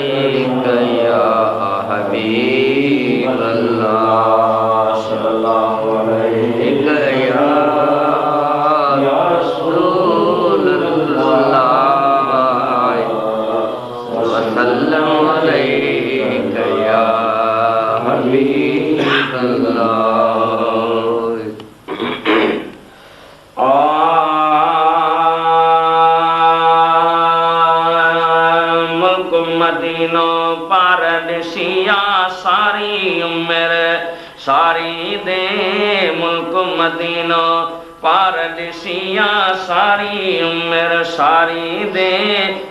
अलैक या हबीब अल्लाह सल्लल्लाहु अलैक या रसूल अल्लाह वसल्लम अलैक या हबीब मदीनो पारदशिया सारी उम्र सारी दे मुल्क मदीनो पारदशिया सारी उम्र सारी दे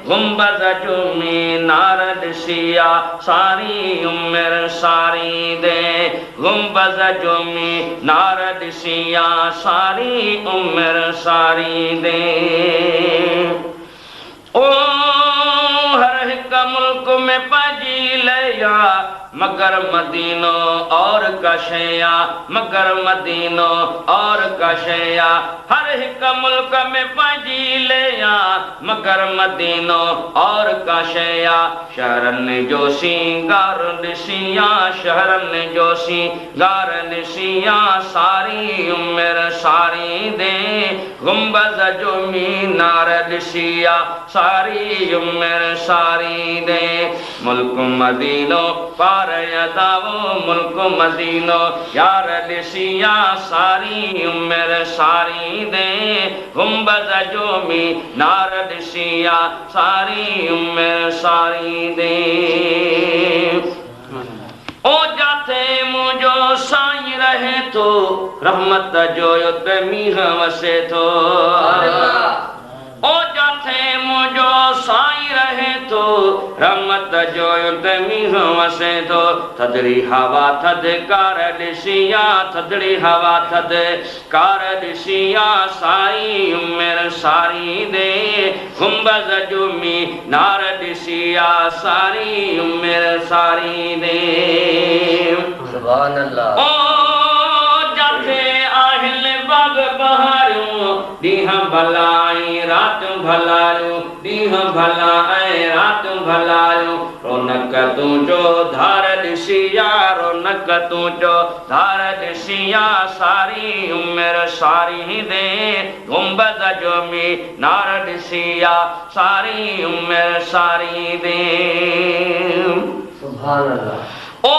गुंबद जो मीनार दशिया सारी उम्र सारी दे गुंबद जो मीनार दशिया सारी उम्र सारी दे ओ मुल्क में पाजी लिया मगर मदीनो और कशया मगर मदीनो और कशया हर एक मुल्क में पाजी लिया मगर मदीनो और कशया शहरन जो सिंगार दिसिया शहरन जो सिंगार दिसिया सारी उम्र सारी दे गुंबद जो मीनार दिसिया सारी उम्र सारी दे मुल्क मदीनो पार यदावो मुल्क मदीनो यार दिसिया सारी उम्र सारी दे गुंबद जो मीनार दिसिया सारी उम्र सारी दे ओ जाते मुझो साई रहे तो रहमत जो मीह वसे तो ओ जाते मुझो साई रहे तो रहमत जो मीह वसे तो थदड़ी हवा थद कार दिसिया थदड़ी हवा थद कार दिसिया सारी उम्र सारी दे गुंबद जो मीनार दिसिया सारी उम्र सारी दे सुभान अल्लाह ओ जाते आहिल बाग बहारूं दीह भलाई रात भलायूं दीह भलाई रात भलायूं रौनक तू जो धार दिसिया रौनक तू जो धार दिसिया सारी उम्र सारी दे गुंबद जो मीनार दिसिया सारी उम्र सारी दे सुभान अल्लाह ओ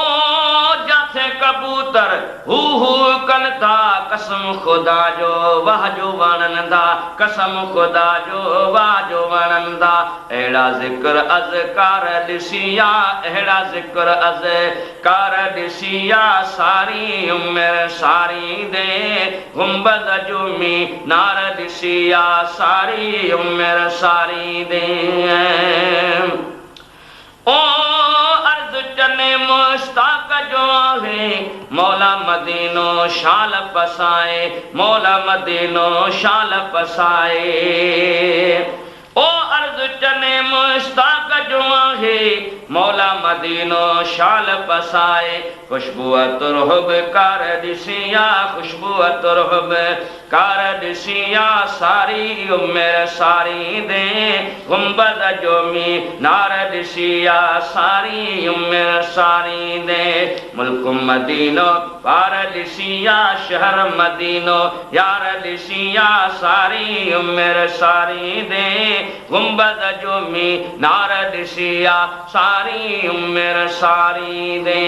जाथे कबूतर हू कनता कसम खुदा जो वाह जो वणंदा कसम खुदा जो वाह जो वणंदा एड़ा जिक्र अज़कार दिसिया एड़ा जिक्र अज़कार दिसिया सारी उम्र सारी दे गुंबद जो मीनार दिसिया सारी उम्र सारी दे ओ अर्ज़ चने मुश्ताक जो आहे मौला मदीनो शाल पसाए मौला मदीनो शाल पसाए ओ अर्ज़ चने मुश्ताक जो आहे मौला मदीनो शाल पसाए खुशबू तुरहब कार दिसिया खुशबू तुरहब कार दिसिया सारी उम्र सारी दे गुंबद जो मीनार दिसिया सारी उम्र सारी दे मुल्क मदीनो पार दिसिया शहर मदीनो यार दिसिया सारी उम्र सारी दे गुंबद जो मीनार दिसिया सारी उम्र सारी दे